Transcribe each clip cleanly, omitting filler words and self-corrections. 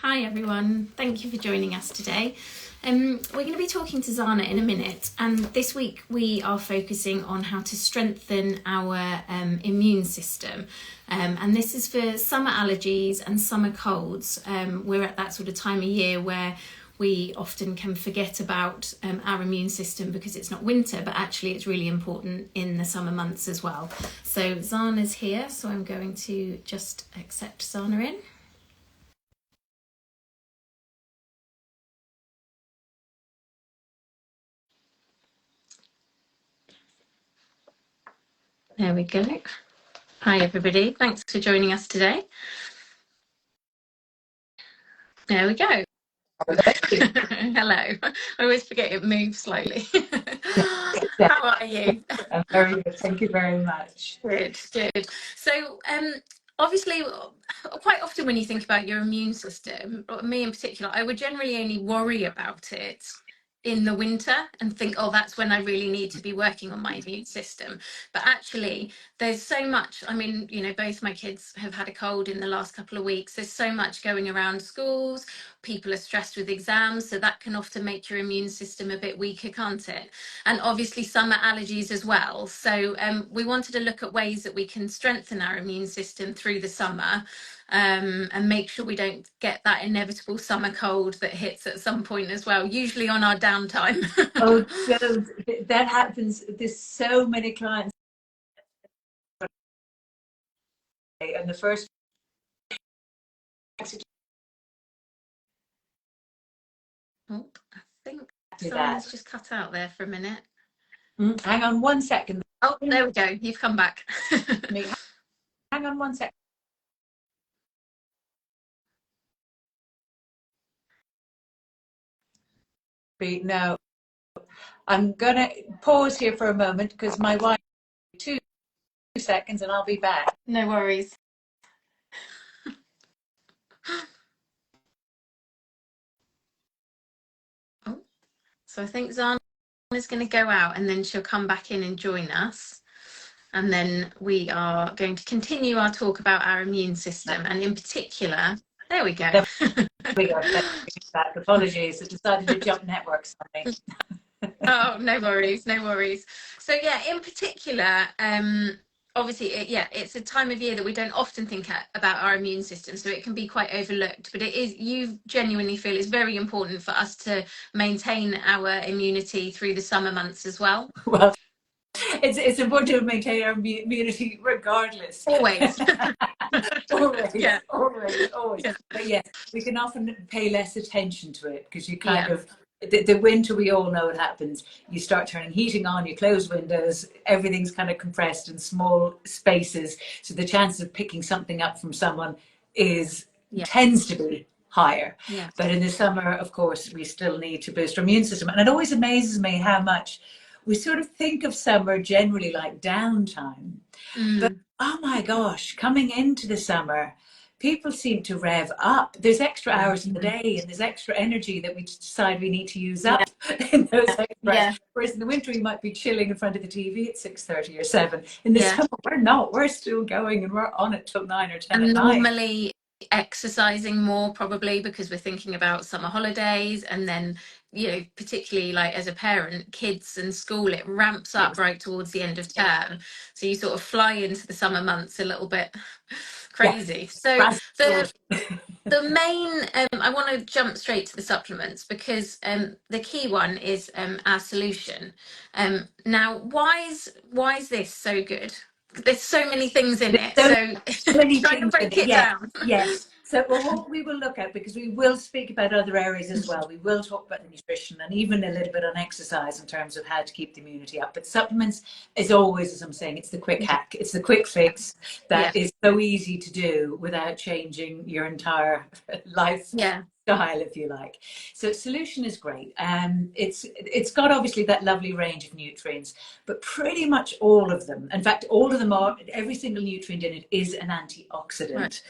Hi everyone, thank you for joining us today. We're going to be talking to Zana in a minute, and this week we are focusing on how to strengthen our immune system. And this is for summer allergies and summer colds. We're at that sort of time of year where we often can forget about our immune system because it's not winter, but actually it's really important in the summer months as well. So Zana's here, so I'm going to just accept Zana in. There we go. Hi everybody, thanks for joining us today. There we go. Hello. I always forget it moves slowly. How are you? I'm very good, thank you very much. Good, good. So obviously quite often when you think about your immune system, or me in particular, I would generally only worry about it in the winter and think, oh, that's when I really need to be working on my immune system. But actually there's so much, I mean, you know, both my kids have had a cold in the last couple of weeks. There's so much going around schools, people are stressed with exams, so that can often make your immune system a bit weaker, can't it? And obviously summer allergies as well. So we wanted to look at ways that we can strengthen our immune system through the summer, and make sure we don't get that inevitable summer cold that hits at some point as well, usually on our downtime. Oh, so that happens. There's so many clients, and the first Oh, I think someone's just cut out there for a minute. Hang on one second. Oh, there we go. You've come back. Hang on one second. No, I'm gonna pause here for a moment because my wife. 2 seconds, and I'll be back. No worries. Oh, so I think Zana is going to go out and then she'll come back in and join us. And then we are going to continue our talk about our immune system, and in particular, there we go. There we go. Back. Apologies, I decided to jump networks on me. Oh, no worries, no worries. So yeah, in particular, obviously, it's a time of year that we don't often think about our immune system, so it can be quite overlooked. But it is, you genuinely feel it's very important for us to maintain our immunity through the summer months as well. Well, it's important to maintain our immunity regardless. Always. always, Yeah. always. Yeah. But yes, we can often pay less attention to it because you kind of, the winter, we all know what happens. You start turning heating on, you close windows, everything's kind of compressed in small spaces. So the chances of picking something up from someone tends to be higher. Yeah. But in the summer, of course, we still need to boost our immune system. And it always amazes me how much we sort of think of summer generally like downtime. But oh my gosh, coming into the summer, people seem to rev up. There's extra hours in the day and there's extra energy that we decide we need to use up in those extra hours. Whereas in the winter, you might be chilling in front of the TV at 6:30 or 7. In the summer, we're not. We're still going and we're on it till 9 or 10 and at night. Normally exercising more, probably because we're thinking about summer holidays, and then, you know, particularly like as a parent, kids and school, it ramps up right towards the end of term, so you sort of fly into the summer months a little bit crazy. So the main I want to jump straight to the supplements because the key one is our Cellution. Now why is this so good? There's so many things in it, so try to break it down. Yes. So what we will look at, because we will speak about other areas as well, we will talk about the nutrition and even a little bit on exercise in terms of how to keep the immunity up. But supplements is always, as I'm saying, it's the quick hack, it's the quick fix that is so easy to do without changing your entire life. Style, if you like. So Cellution is great. It's got obviously that lovely range of nutrients, but pretty much all of them, in fact, all of them are, every single nutrient in it is an antioxidant,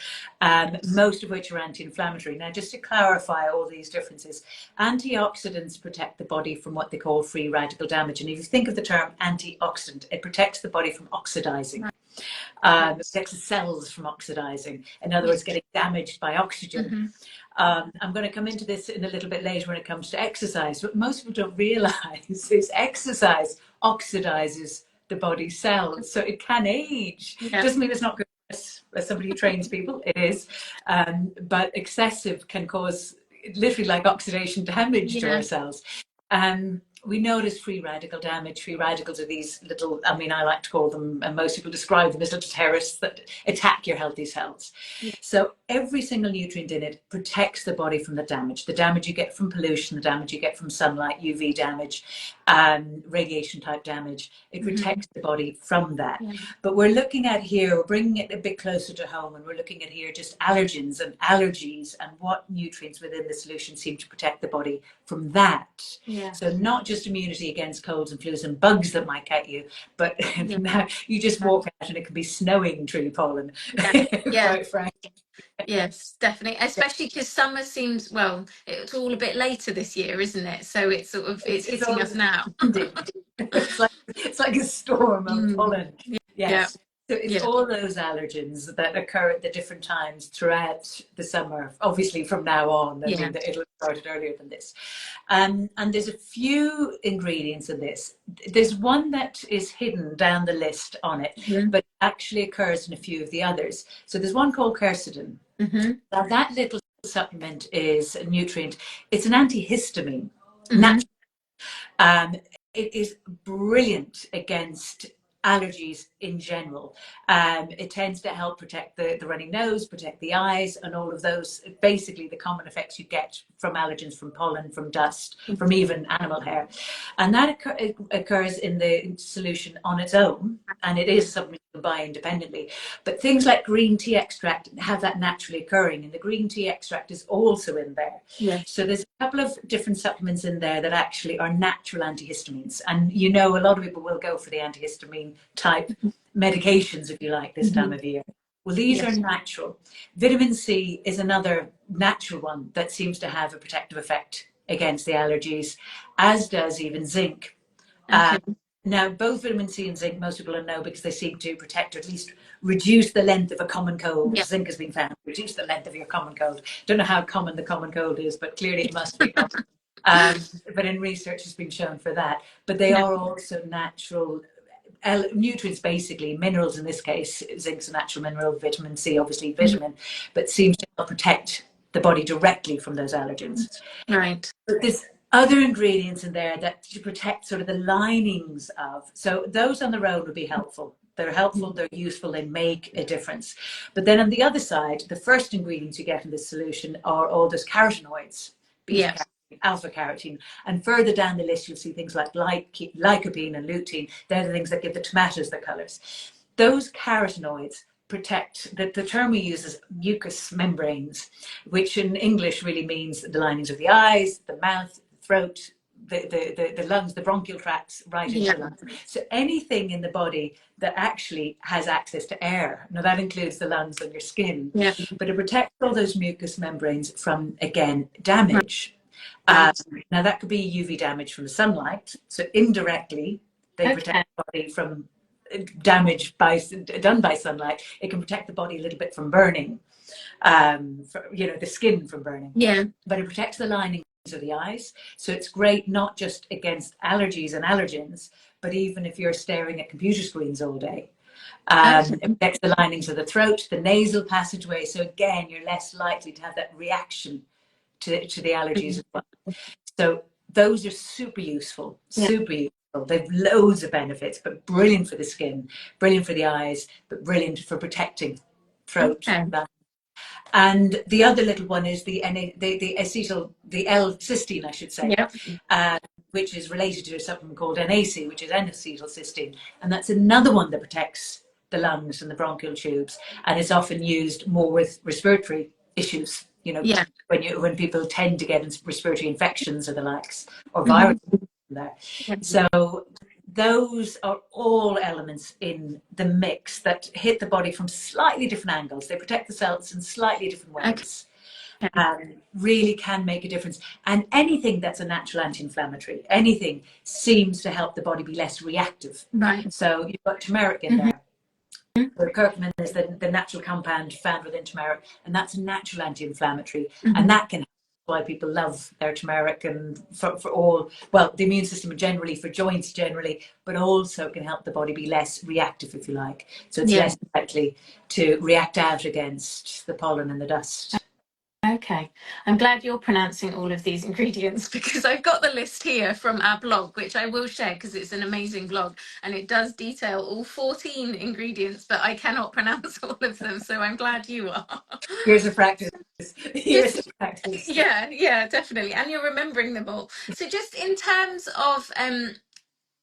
most of which are anti-inflammatory. Now, just to clarify all these differences, antioxidants protect the body from what they call free radical damage. And if you think of the term antioxidant, it protects the body from oxidizing. It protects the cells from oxidizing. In other words, getting damaged by oxygen. I'm going to come into this in a little bit later when it comes to exercise. What most people don't realize is exercise oxidizes the body's cells, so it can age. Yeah. Doesn't mean it's not good as somebody who trains people. It is, but excessive can cause literally like oxidation damage to Yeah. our cells. We notice free radical damage. Free radicals are these little, I mean, I like to call them, and most people describe them as little terrorists that attack your healthy cells. Yeah. So every single nutrient in it protects the body from the damage you get from pollution, the damage you get from sunlight, UV damage, radiation type damage. It protects the body from that. Yeah. But we're looking at here, we're bringing it a bit closer to home, and we're looking at here just allergens and allergies and what nutrients within the solution seem to protect the body from that. Yeah. So not just immunity against colds and flus and bugs that might get you, but Yeah. now you just walk out and it can be snowing tree pollen. Yeah. Quite frankly. Yes, definitely. Especially because summer seems, well, it's all a bit later this year, isn't it? So it's sort of it's It's hitting all us now. it's like a storm of pollen. Yeah. Yes. So it's Yeah. all those allergens that occur at the different times throughout the summer, obviously from now on. I Yeah. mean, it'll have started earlier than this. And there's a few ingredients in this. There's one that is hidden down the list on it, but actually occurs in a few of the others. So there's one called quercetin. Now that little supplement is a nutrient. It's an antihistamine. It is brilliant against allergies in general. It tends to help protect the runny nose, protect the eyes, and all of those, basically the common effects you get from allergens, from pollen, from dust, from even animal hair. And that occurs in the solution on its own, and it is something you can buy independently. But things like green tea extract have that naturally occurring, and the green tea extract is also in there. Yes. So there's a couple of different supplements in there that actually are natural antihistamines. And you know, a lot of people will go for the antihistamine type medications, if you like, this time of year. Well, these are natural. Vitamin C is another natural one that seems to have a protective effect against the allergies, as does even zinc. Okay. Now, both vitamin C and zinc, most people will know because they seem to protect or at least reduce the length of a common cold. Yeah. Zinc has been found to reduce the length of your common cold. Don't know how common the common cold is, but clearly it must be common. But in research has been shown for that. But they are also natural nutrients, basically minerals in this case. Zinc's a natural mineral, vitamin C obviously vitamin, but seems to help protect the body directly from those allergens. Right. But there's other ingredients in there that to protect sort of the linings of. So those on their own would be helpful. They're helpful, they're useful, they make a difference. But then on the other side, the first ingredients you get in this solution are all those carotenoids, beta carotene, alpha carotene, and further down the list you'll see things like lycopene and lutein. They're the things that give the tomatoes the colors. Those carotenoids protect, the term we use is mucous membranes, which in English really means the linings of the eyes, the mouth, throat, the lungs, the bronchial tracts, right into the lungs. So anything in the body that actually has access to air. Now that includes the lungs and your skin, but it protects all those mucous membranes from, again, damage. Now that could be UV damage from the sunlight. So indirectly, they protect the body from damage done by sunlight. It can protect the body a little bit from burning, the skin from burning. But it protects the lining of the eyes. So it's great not just against allergies and allergens, but even if you're staring at computer screens all day. It protects the linings of the throat, the nasal passageway. So again, you're less likely to have that reaction to the allergies as well. So those are super useful, super useful. They've loads of benefits, but brilliant for the skin, brilliant for the eyes, but brilliant for protecting throat. And the other little one is the L-cysteine, I should say, which is related to something called NAC, which is N-acetylcysteine. And that's another one that protects the lungs and the bronchial tubes, and is often used more with respiratory issues. When people tend to get respiratory infections or the likes, or viruses there. So those are all elements in the mix that hit the body from slightly different angles. They protect the cells in slightly different ways. And really can make a difference. And anything that's a natural anti-inflammatory, anything seems to help the body be less reactive. So you've got turmeric in there. So curcumin is the natural compound found within turmeric, and that's a natural anti-inflammatory, and Mhm. that can why people love their turmeric and for all, well, the immune system generally, for joints generally, but also can help the body be less reactive, if you like. So it's Yeah. less likely to react out against the pollen and the dust. Okay. I'm glad you're pronouncing all of these ingredients because I've got the list here from our blog, which I will share because it's an amazing blog and it does detail all 14 ingredients, but I cannot pronounce all of them. So I'm glad you are. Years of practice. Years Just, of practice. yeah, definitely. And you're remembering them all. So just in terms of,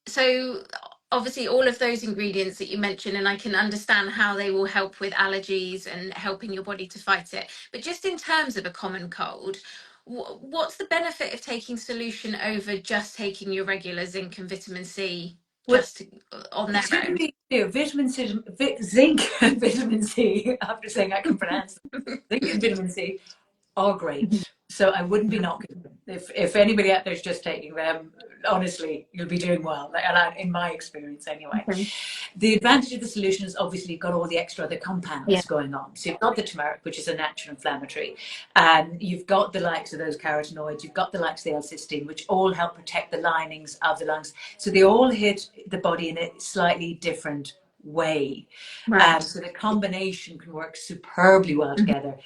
so obviously all of those ingredients that you mentioned, and I can understand how they will help with allergies and helping your body to fight it, but just in terms of a common cold, what's the benefit of taking solution over just taking your regular zinc and vitamin C Well, just on the their two own? things do, vitamin C, zinc and vitamin C, after saying I can pronounce them, zinc and vitamin C are great. So I wouldn't be knocking them. If anybody out there is just taking them, honestly, you'll be doing well. And in my experience, anyway. Okay. The advantage of the solution is obviously you've got all the extra other Yeah. compounds going on. So you've got the turmeric, which is a natural inflammatory, and you've got the likes of those carotenoids, you've got the likes of the L-cysteine, which all help protect the linings of the lungs. So they all hit the body in a slightly different way. Right. So the combination can work superbly well together.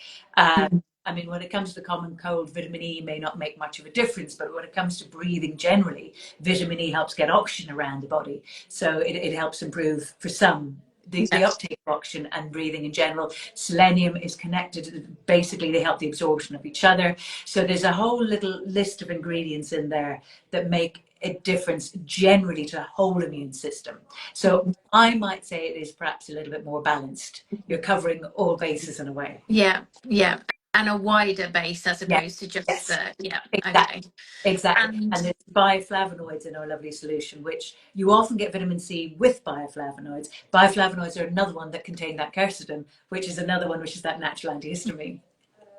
I mean, when it comes to the common cold, vitamin E may not make much of a difference, but when it comes to breathing generally, vitamin E helps get oxygen around the body. So it helps improve, for some, the Yes. uptake of oxygen and breathing in general. Selenium is connected, basically, they help the absorption of each other. So there's a whole little list of ingredients in there that make a difference generally to the whole immune system. So I might say it is perhaps a little bit more balanced. You're covering all bases in a way. Yeah. Yeah. And a wider base as Yeah. opposed to just Yes. the, yeah. Okay. Exactly. Exactly. And And there's bioflavonoids in our lovely solution, which you often get vitamin C with bioflavonoids. Bioflavonoids are another one that contain that quercetin, which is another one which is that natural antihistamine.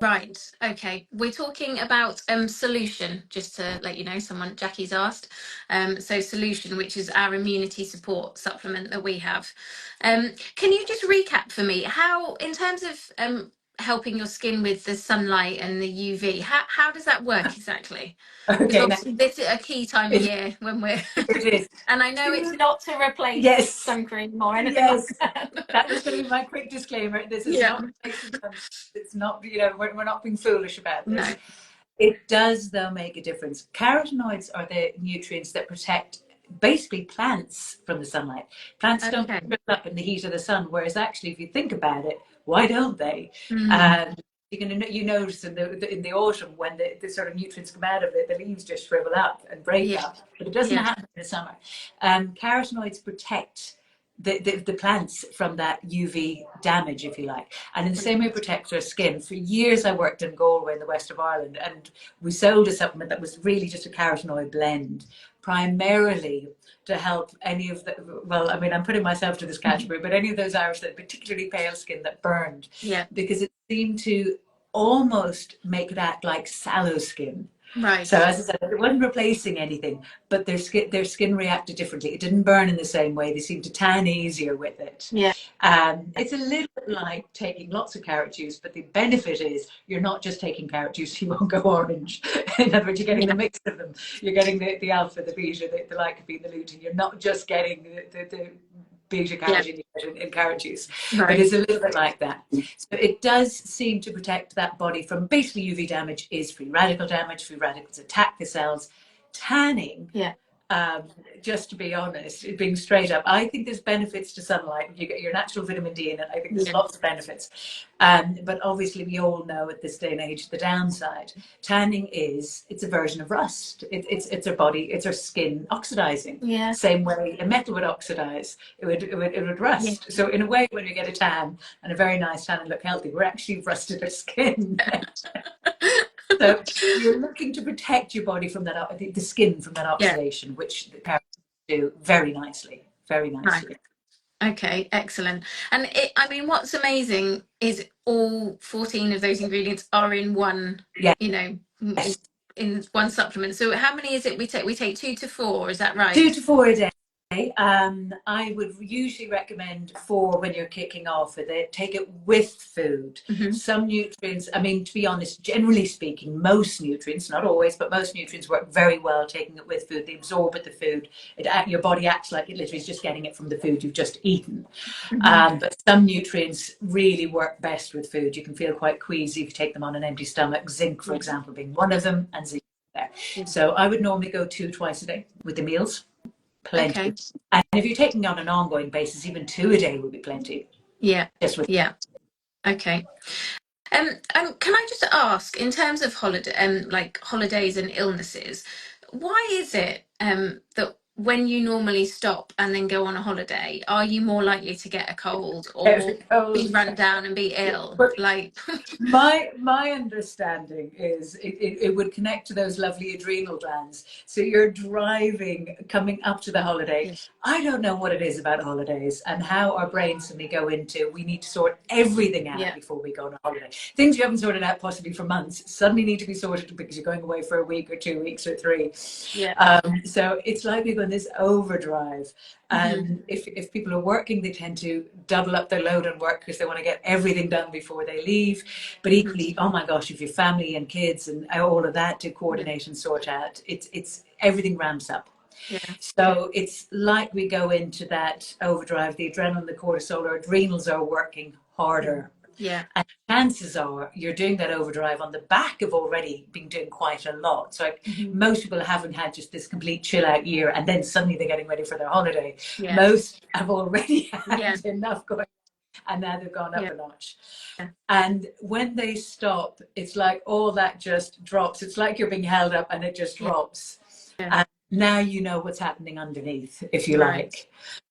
right, okay. We're talking about Cellution, just to let you know, someone Jackie's asked. So Cellution, which is our immunity support supplement that we have. Can you just recap for me how, in terms of helping your skin with the sunlight and the UV, how does that work exactly? Because Okay, now obviously this is a key time of it, year when we're, it is. and I know it's not to replace Yes, sun cream or anything like yes. That was that. going to be my quick disclaimer. This is Yeah, not replacing them. It's not, you know, we're not being foolish about no, this. It does, though, make a difference. Carotenoids are the nutrients that protect basically plants from the sunlight. Plants don't okay. shrivel up in the heat of the sun, whereas actually, if you think about it, why don't they? Mm, Um, you notice in the autumn when the sort of nutrients come out of it, the leaves just shrivel up and break yeah, up, but it doesn't yeah. happen in the summer. Carotenoids protect the plants from that UV damage, if you like. And in the same way it protects our skin. For years I worked in Galway in the west of Ireland, and we sold a supplement that was really just a carotenoid blend, primarily to help any of the, well, I mean, I'm putting myself to this category, but any of those Irish that particularly pale skin that burned, Yeah, because it seemed to almost make it act like sallow skin. right. So as I said, it wasn't replacing anything, but their skin reacted differently. It didn't burn in the same way. They seemed to tan easier with it. Yeah, It's a little bit like taking lots of carrot juice, but the benefit is you're not just taking carrot juice, you won't go orange. In other words, you're getting the yeah, mix of them. You're getting the alpha, the beta, the lycopene, the lutein. You're not just getting the beta yeah, carotene in carrot juice. It right. is a little bit like that. So it does seem to protect that body from basically UV damage is free radical damage. Free radicals attack the cells. Tanning, Yeah, um, just to be honest, being straight up, I think there's benefits to sunlight. You get your natural vitamin D in it. I think there's yeah, lots of benefits. But obviously, we all know at this day and age the downside. Tanning it's a version of rust. It's our body, it's our skin oxidizing. yeah, Same way a metal would oxidize, it would yeah. rust. So in a way, when we get a tan and a very nice tan and look healthy, we're actually rusted our skin. So you're looking to protect your body from that, the skin from that Yeah, oxidation, which the carrots do very nicely, very right. nicely. Okay, excellent. And I mean, what's amazing is all 14 of those ingredients are in one, Yes, you know, in one supplement. So how many is it we take? We take 2 to 4, is that right? 2 to 4 a day. I would usually recommend for when you're kicking off with it, take it with food. Hmm. Some nutrients, I mean, to be honest, generally speaking, most nutrients, not always, but most nutrients work very well taking it with food. They absorb at the food. Your body acts like it literally is just getting it from the food you've just eaten. Hmm. But some nutrients really work best with food. You can feel quite queasy if you take them on an empty stomach. Zinc, for Yeah. example, being one of them, and zinc there. Yeah. So I would normally go 2 twice a day with the meals. Plenty. Okay. And if you're taking on an ongoing basis, even 2 a day would be plenty. Yeah. Just with Yeah. Okay. Can I just ask, in terms of like holidays and illnesses, why is it that when you normally stop and then go on a holiday, are you more likely to get a cold or every cold. be run down and be ill? But Like, my understanding is it would connect to those lovely adrenal glands. So you're driving, coming up to the holiday. yeah, I don't know what it is about holidays and how our brains suddenly go into we need to sort everything out yeah, before we go on a holiday. Things you haven't sorted out possibly for months suddenly need to be sorted because you're going away for a week or 2 weeks or three. yeah. So it's like we go in this overdrive. Hmm. And if people are working, they tend to double up their load on work because they want to get everything done before they leave. But Hmm. equally, oh my gosh, if your family and kids and all of that to Yeah, coordinate and sort out, it's everything ramps up. yeah. So it's like we go into that overdrive. The adrenaline, the cortisol, our adrenals are working harder. Yeah. And chances are you're doing that overdrive on the back of already been doing quite a lot. So like Hmm. most people haven't had just this complete chill out year and then suddenly they're getting ready for their holiday. Yeah. Most have already Yeah. had enough going and now they've gone up Yeah. a notch. Yeah. And when they stop, it's like all that just drops. It's like you're being held up and it just Yeah. drops. Yeah. And now you know what's happening underneath, if you Right. like.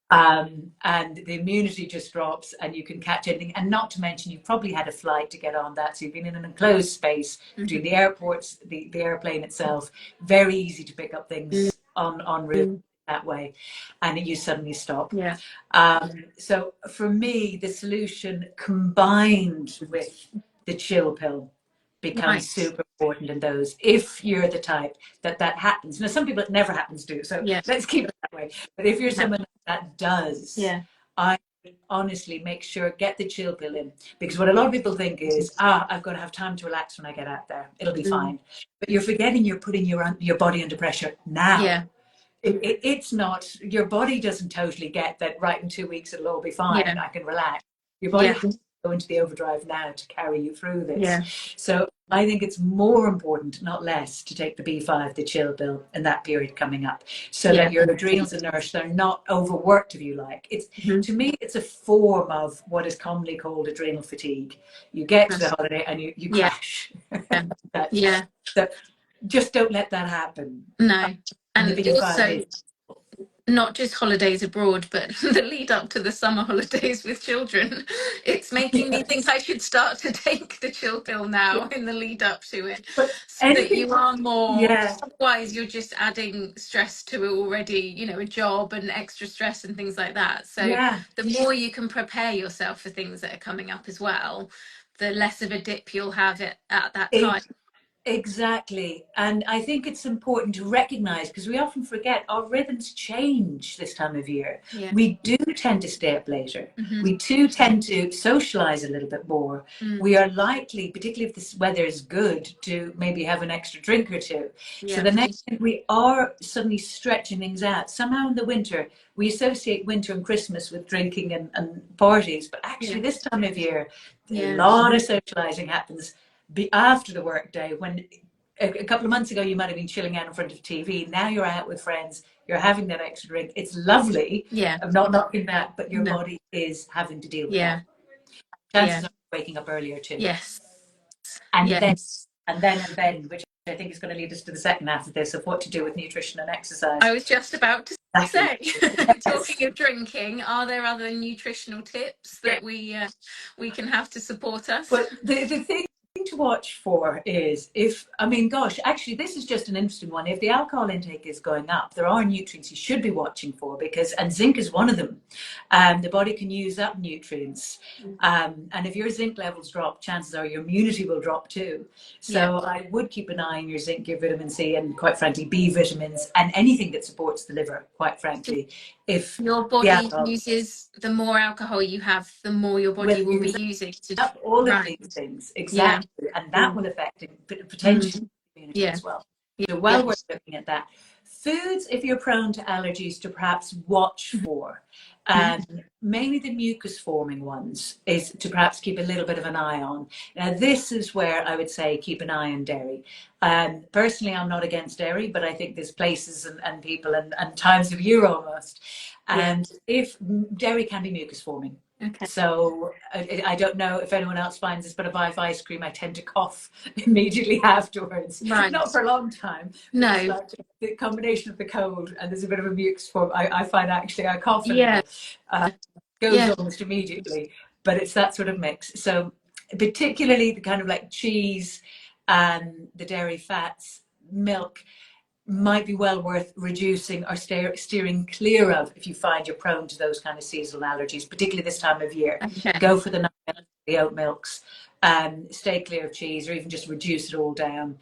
And the immunity just drops and you can catch anything. And not to mention, you've probably had a flight to get on that. So you've been in an enclosed space between Hmm. the airports, the airplane itself. Very easy to pick up things on route Mm. that way. And you suddenly stop. Yeah. So for me, the solution combined with the chill pill becomes Right. super important in those if you're the type that happens. Now some people it never happens to, so Yeah. let's keep it that way. But if you're Yeah. someone that does, Yeah. I would honestly make sure get the chill pill in, because what a lot of people think is I've got to have time to relax when I get out there, it'll be Mm. fine. But you're forgetting you're putting your body under pressure now. Yeah. It's not, your body doesn't totally get that right in 2 weeks it'll all be fine, Yeah. I can relax. Your body Yeah. can go into the overdrive now to carry you through this. Yeah. So I think it's more important, not less, to take the B5, the chill pill in that period coming up, so Yeah. that your adrenals are nourished, they're not overworked, if you like. It's, Hmm. to me, it's a form of what is commonly called adrenal fatigue. You get to the holiday and you Yeah. crash. Yeah. That's, Yeah. so just don't let that happen. No. And the And B5 also, is not just holidays abroad, but the lead up to the summer holidays with children. It's making me think yes. I should start to take the chill pill now in the lead up to it, But so that anything, you are more, yeah, otherwise you're just adding stress to already, a job and extra stress and things like that. So yeah. the more you can prepare yourself for things that are coming up as well, the less of a dip you'll have it at that time. Exactly. And I think it's important to recognize, because we often forget our rhythms change this time of year. Yeah. We do tend to stay up later. Hmm. We do tend to socialize a little bit more. Mm. We are likely, particularly if this weather is good, to maybe have an extra drink or two. So Yeah. the next thing we are suddenly stretching things out. Somehow in the winter, we associate winter and Christmas with drinking and parties. But Yeah. actually this time of year, a Yeah. lot of socializing happens be after the work day, when a couple of months ago you might have been chilling out in front of TV. Now you're out with friends, you're having that extra drink. It's lovely. Yeah. I'm not knocking that, but your No. body is having to deal with that. Yeah. Yeah. Chances are waking up earlier too. Yes. And then Yes. which I think is going to lead us to the second half of this, of what to do with nutrition and exercise. I was just about to Exactly. say, Yes. talking of drinking, are there other nutritional tips that we can have to support us? But the thing to watch for is if, I mean, gosh, actually, this is just an interesting one. If the alcohol intake is going up, there are nutrients you should be watching for because, and zinc is one of them. The body can use up nutrients. And if your zinc levels drop, chances are your immunity will drop too. So I would keep an eye on your zinc, your vitamin C, and quite frankly, B vitamins and anything that supports the liver, quite frankly. If your the body alcohol uses, the more alcohol you have, the more your body will will be use using to, up all of right. these things, Yeah. exactly, and that will affect potentially Mm. the immunity Yeah. as well. Yeah. So while we're looking at that, foods, if you're prone to allergies, to perhaps watch for, mainly the mucus forming ones, is to perhaps keep a little bit of an eye on. Now, this is where I would say keep an eye on dairy. Personally, I'm not against dairy, but I think there's places and people and times of year almost. And if dairy can be mucus forming. Okay. So I don't know if anyone else finds this, but if I have ice cream, I tend to cough immediately afterwards. Right. Not for a long time. No. It's like the combination of the cold and there's a bit of a mucus form. I find actually I cough a Yeah. little, goes almost immediately, but it's that sort of mix. So particularly the kind of like cheese and the dairy fats, milk, might be well worth reducing or steering clear of if you find you're prone to those kind of seasonal allergies, particularly this time of year. Okay. Go for the oat milks, stay clear of cheese, or even just reduce it all down.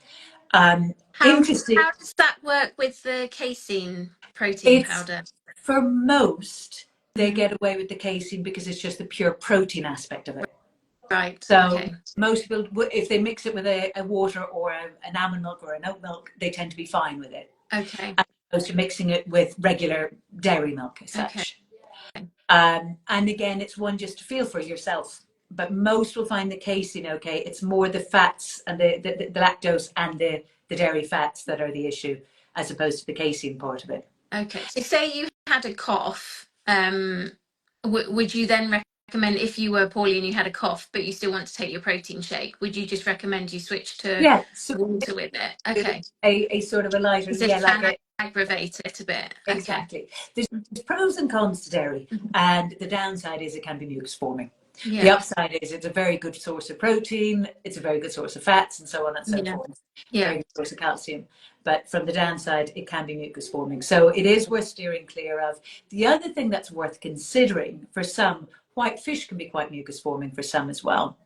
Interesting. How does that work with the casein protein It's powder? for most they get away with the casein because it's just the pure protein aspect of it. Right. So Okay. most people, if they mix it with a water or an almond milk or an oat milk, they tend to be fine with it. Okay. As opposed to mixing it with regular dairy milk as such. Okay. And again, it's one just to feel for yourself. But most will find the casein okay. It's more the fats and the lactose and the dairy fats that are the issue, as opposed to the casein part of it. Okay. So say you had a cough, would you then recommend, if you were poorly and you had a cough, but you still want to take your protein shake, would you just recommend you switch to So water with it? Okay. a sort of a lighter, Because it like can aggravate it a bit. exactly. There's pros and cons to dairy, and the downside is it can be mucus forming. Yeah. The upside is it's a very good source of protein, it's a very good source of fats, and so on and so forth. Very good source of calcium. But from the downside, it can be mucus forming. So it is worth steering clear of. The other thing that's worth considering for some, white fish can be quite mucus forming for some as well.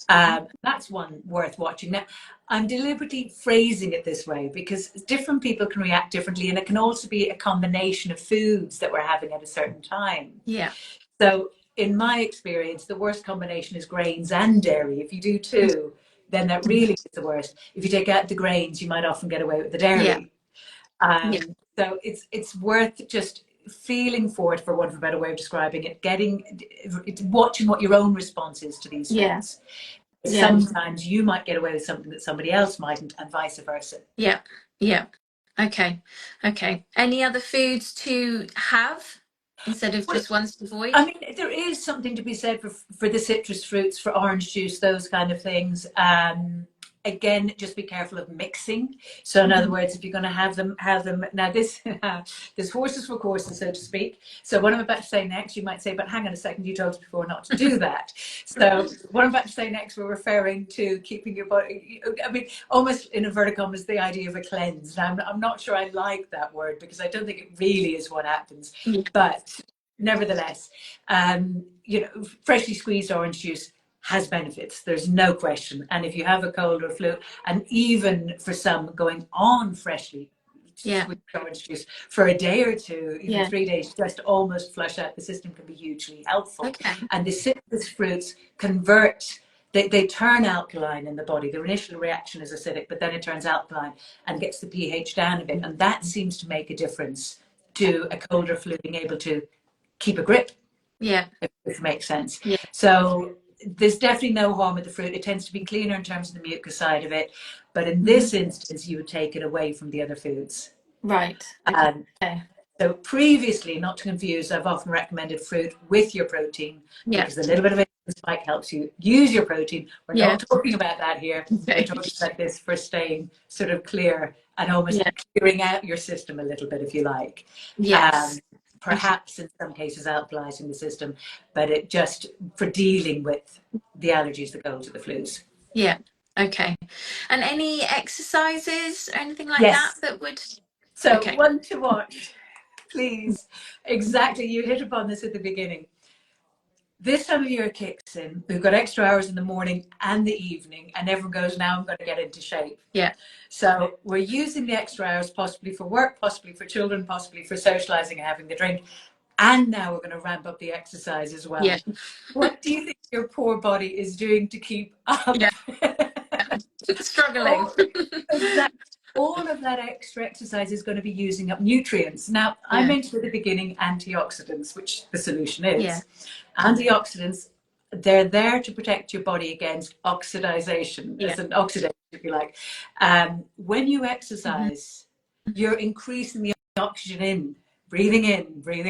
That's one worth watching. Now, I'm deliberately phrasing it this way because different people can react differently, and it can also be a combination of foods that we're having at a certain time. Yeah. So, in my experience, the worst combination is grains and dairy. If you do two, then that really is the worst. If you take out the grains, you might often get away with the dairy. So it's worth just feeling for it, for want of a better way of describing it, watching what your own response is to these foods. Sometimes you might get away with something that somebody else mightn't, and vice versa. Yeah. Okay. Any other foods to have instead of just ones to avoid? I mean, there is something to be said for the citrus fruits, for orange juice, those kind of things. Again, just be careful of mixing. So in other words, if you're going to have them now. There's horses for courses, so to speak. So what I'm about to say next, you might say, but hang on a second, you told us before not to do that. So what I'm about to say next, we're referring to keeping your body, I mean, almost in inverted commas, the idea of a cleanse. Now, I'm not sure I like that word because I don't think it really is what happens, but nevertheless, freshly squeezed orange juice has benefits. There's no question. And if you have a cold or flu, and even for some going on freshly squeezed orange juice for a day or two, even 3 days, just to almost flush out the system, can be hugely helpful. And the citrus fruits convert. They turn alkaline in the body. The initial reaction is acidic, but then it turns alkaline and gets the pH down a bit. And that seems to make a difference to a cold or flu being able to keep a grip. If it makes sense. So there's definitely no harm with the fruit. It tends to be cleaner in terms of the mucus side of it. But in this instance, you would take it away from the other foods. Right. So previously, not to confuse, I've often recommended fruit with your protein because a little bit of a spike helps you use your protein. We're not talking about that here. We're talking about this for staying sort of clear and almost clearing out your system a little bit, if you like. Perhaps in some cases alkalizing the system, but it just for dealing with the allergies, the colds, or the flus. Okay. And any exercises or anything like that Yes. that would? So Okay. one to watch, please. Exactly. You hit upon this at the beginning. This time of year kicks in. We've got extra hours in the morning and the evening, and everyone goes, now I'm going to get into shape. Yeah. So we're using the extra hours possibly for work, possibly for children, possibly for socializing and having the drink. And now we're going to ramp up the exercise as Yeah. well. What do you think your poor body is doing to keep up? Yeah. Struggling. Oh, exactly. All of that extra exercise is going to be using up nutrients. Now, I Yeah. mentioned at the beginning antioxidants, which the solution Yeah. is. Antioxidants, they're there to protect your body against oxidization, Yeah. as an oxidation, if you like. When you Hmm. exercise, you're increasing the oxygen in, breathing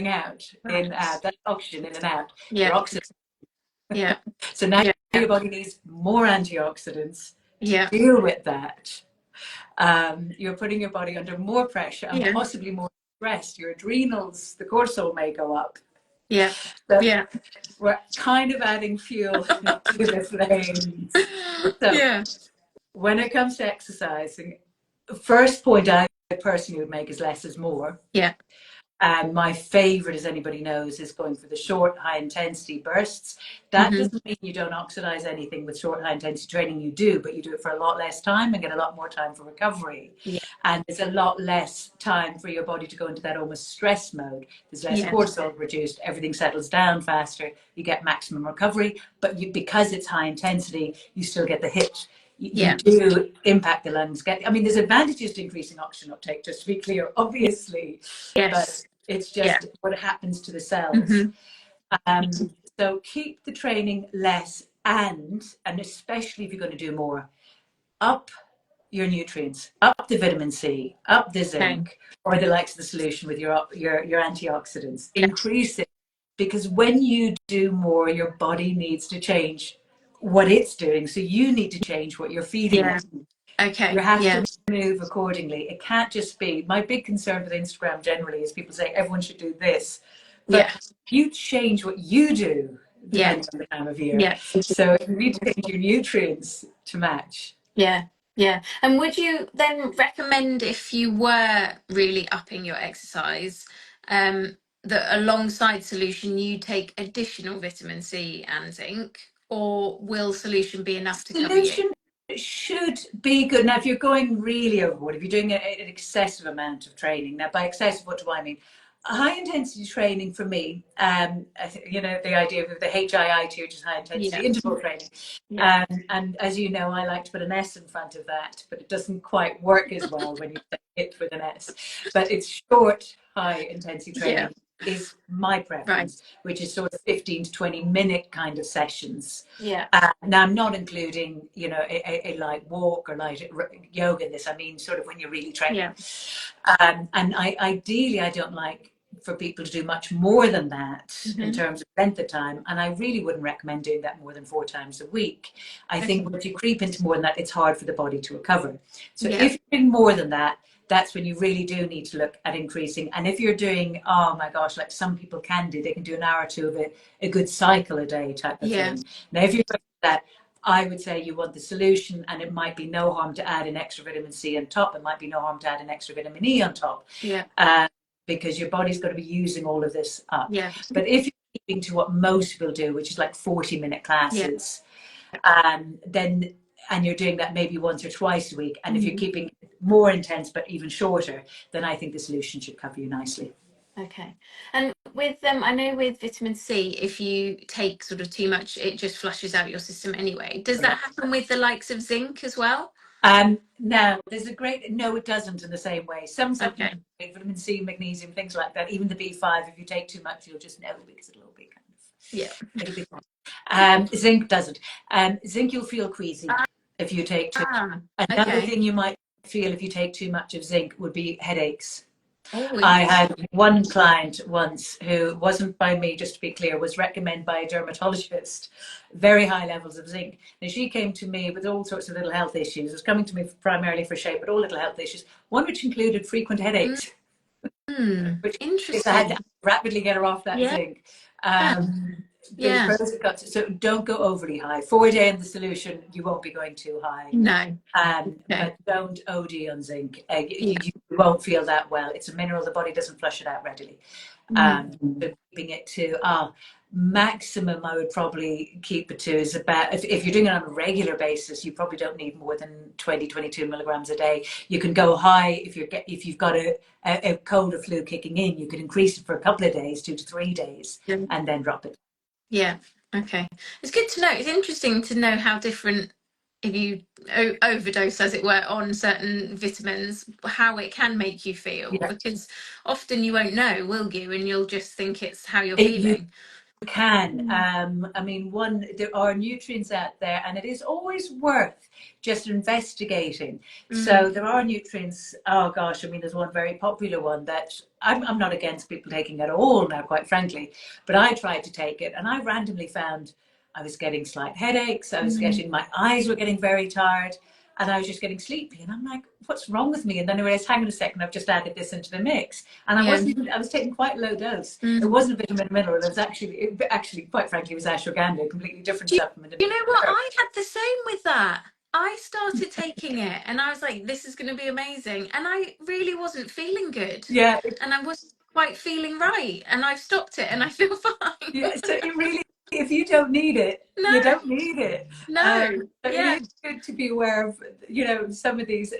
out, in, Right. out. That oxygen in and out. Yeah. You're oxidizing. Yeah. So now Yeah. your body needs more antioxidants to Yeah. deal with that. You're putting your body under more pressure and Yeah. possibly more stress. Your adrenals, the cortisol may go up. Yeah. So Yeah. we're kind of adding fuel to the flames. So Yeah. when it comes to exercising, first point I personally would make is less is more. Yeah. And my favorite, as anybody knows, is going for the short, high intensity bursts. That Hmm. doesn't mean you don't oxidize anything with short, high intensity training. You do, but you do it for a lot less time and get a lot more time for recovery. Yeah. And there's a lot less time for your body to go into that almost stress mode. There's less Yeah. cortisol produced, everything settles down faster, you get maximum recovery. But because it's high intensity, you still get the hit. You Yeah. do impact the lungs. I mean, there's advantages to increasing oxygen uptake, just to be clear, obviously, but Yes. it's Yeah. just what happens to the cells. Hmm. So keep the training less, and especially if you're going to do more, up your nutrients, up the vitamin C, up the Okay. zinc, or the likes of the solution with your antioxidants. Yeah. Increase it, because when you do more, your body needs to change what it's doing. So you need to change what you're feeding Yeah. it. You Okay. have Yeah. to move accordingly. It can't just be, my big concern with Instagram generally is people say everyone should do this. Yeah. But you change what you do Yeah. depending on the time of year. Yeah. So you need to change your nutrients to match. Yeah. Yeah. And would you then recommend, if you were really upping your exercise, that alongside solution you take additional vitamin C and zinc, or will solution be enough to cover you? Solution should be good. Now, if you're going really overboard, if you're doing an excessive amount of training, now by excessive, what do I mean? High intensity training for me, the idea of the HIIT, which is high intensity Yeah. interval training. Yeah. And as you know, I like to put an S in front of that, but it doesn't quite work as well when you say it with an S. But it's short, high intensity Yeah. training is my Right. preference, which is sort of 15 to 20-minute kind of sessions. Yeah. Now, I'm not including, a light walk or light yoga in this. I mean, sort of when you're really training. Yeah. And ideally, I don't like for people to do much more than that in Hmm. terms of length of time. And I really wouldn't recommend doing that more than 4 times a week. I think Okay. once you creep into more than that, it's hard for the body to recover. So Yeah. if you're doing more than that, that's when you really do need to look at increasing. And if you're doing, oh my gosh, like some people can do, they can do an hour or two of it, a good cycle a day type of Yeah. thing. Now, if you're doing that, I would say you want the solution, and it might be no harm to add an extra vitamin C on top. It might be no harm to add an extra vitamin E on top, Yeah. because your body's going to be using all of this up. Yeah. But if you're keeping to what most people do, which is like 40-minute Yeah. classes, then and you're doing that maybe once or twice a week, and if you're Mhm. keeping more intense but even shorter, then I think the solution should cover you nicely. Okay. And with I know with vitamin C, if you take sort of too much, it just flushes out your system anyway. Does that happen with the likes of zinc as well? Now, there's a great, no, it doesn't in the same way. Some Okay. supplements, like vitamin C, magnesium, things like that, even the B5, if you take too much, you'll just know because it'll be kind of, Yeah. it'll be zinc doesn't. Zinc, you'll feel queasy if you take too Ah, much. Another okay. thing you might feel if you take too much of zinc would be headaches. Oh, I interesting. had one client once who wasn't by me, just to be clear, was recommended by a dermatologist, very high levels of zinc. And she came to me with all sorts of little health issues. Was coming to me primarily for shape, but all little health issues, one which included frequent headaches, Mm, which is I had to interesting. rapidly get her off that Yeah. zinc. there's Yeah. pros and cons. So don't go overly high. 4 day in the solution, you won't be going too high. No. Okay. But don't OD on zinc. Yeah. You won't feel that well. It's a mineral, the body doesn't flush it out readily. Mm. So keeping it to maximum, I would probably keep it to is about, if you're doing it on a regular basis, you probably don't need more than 20, 22 milligrams a day. You can go high if you've got a cold or flu kicking in. You can increase it for a couple of days, 2 to 3 days, Yeah. and then drop it. Yeah. Okay. It's good to know. It's interesting to know how different, if you overdose, as it were, on certain vitamins, how it can make you feel. Yeah. Because often you won't know, will you? And you'll just think it's how you're You feeling. can. Mm. I mean, there are nutrients out there, and it is always worth just investigating. So Mm. there are nutrients. Oh gosh, I mean, there's one very popular one that I'm not against people taking at all now, quite frankly, but I tried to take it, and I randomly found I was getting slight headaches. I was Mm. getting, my eyes were getting very tired, and I was just getting sleepy. And I'm like, what's wrong with me? And then I realized, hang on a second, I've just added this into the mix. And Yeah. I was taking quite low dose. It Mm. wasn't a vitamin mineral. It was actually, quite frankly, it was ashwagandha, a completely different Do supplement. you know what? I had the same with that. I started taking it and I was like, this is going to be amazing. And I really wasn't feeling good. Yeah, And I wasn't quite feeling right. And I've stopped it and I feel fine. yeah. So it really, if you don't need it, you No, don't need it. no. So it Yeah, is good to be aware of, some of these.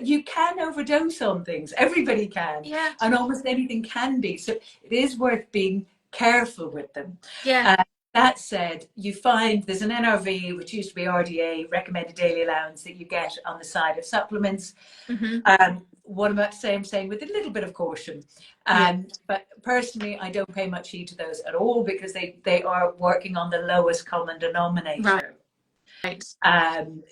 You can overdose on things. Everybody can, yeah, and almost anything can be. So it is worth being careful with them. yeah. Uh, that said, you find there's an NRV, which used to be RDA, recommended daily allowance, that you get on the side of supplements. Hmm. What I'm about to say, I'm saying with a little bit of caution. Yeah, But personally, I don't pay much heed to those at all because they are working on the lowest common right. denominator.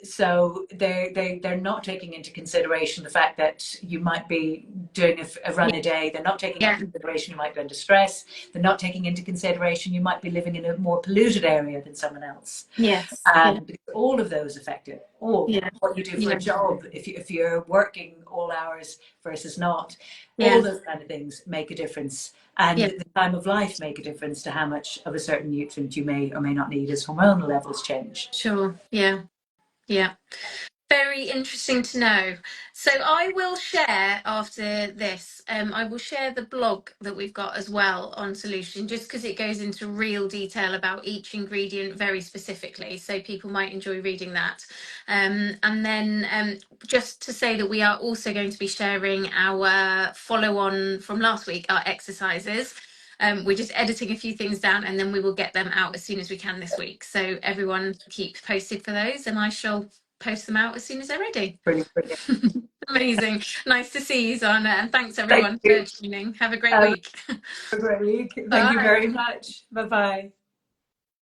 So they're not taking into consideration the fact that you might be doing a run Yeah, a day. They're not taking into yeah. consideration you might be under stress. They're not taking into consideration you might be living in a more polluted area than someone else. Yes. Yeah, Because all of those affect it. All yeah, what you do for yeah, a job, if you're working all hours versus not, all yeah, those kind of things make a difference. And yeah. the time of life make a difference to how much of a certain nutrient you may or may not need as hormonal levels change. Sure. Yeah, yeah. Very interesting to know. So I will share after this, I will share the blog that we've got as well on Cellution, just because it goes into real detail about each ingredient very specifically. So people might enjoy reading that. And then just to say that we are also going to be sharing our follow on from last week, our exercises. We're just editing a few things down and then we will get them out as soon as we can this week. So everyone keep posted for those and I shall post them out as soon as they're ready. Brilliant, brilliant. Amazing. Nice to see you, Zana. And thanks Thank everyone for you. tuning. Have a great Have week. a great week. Thank you Bye. very much. Bye bye.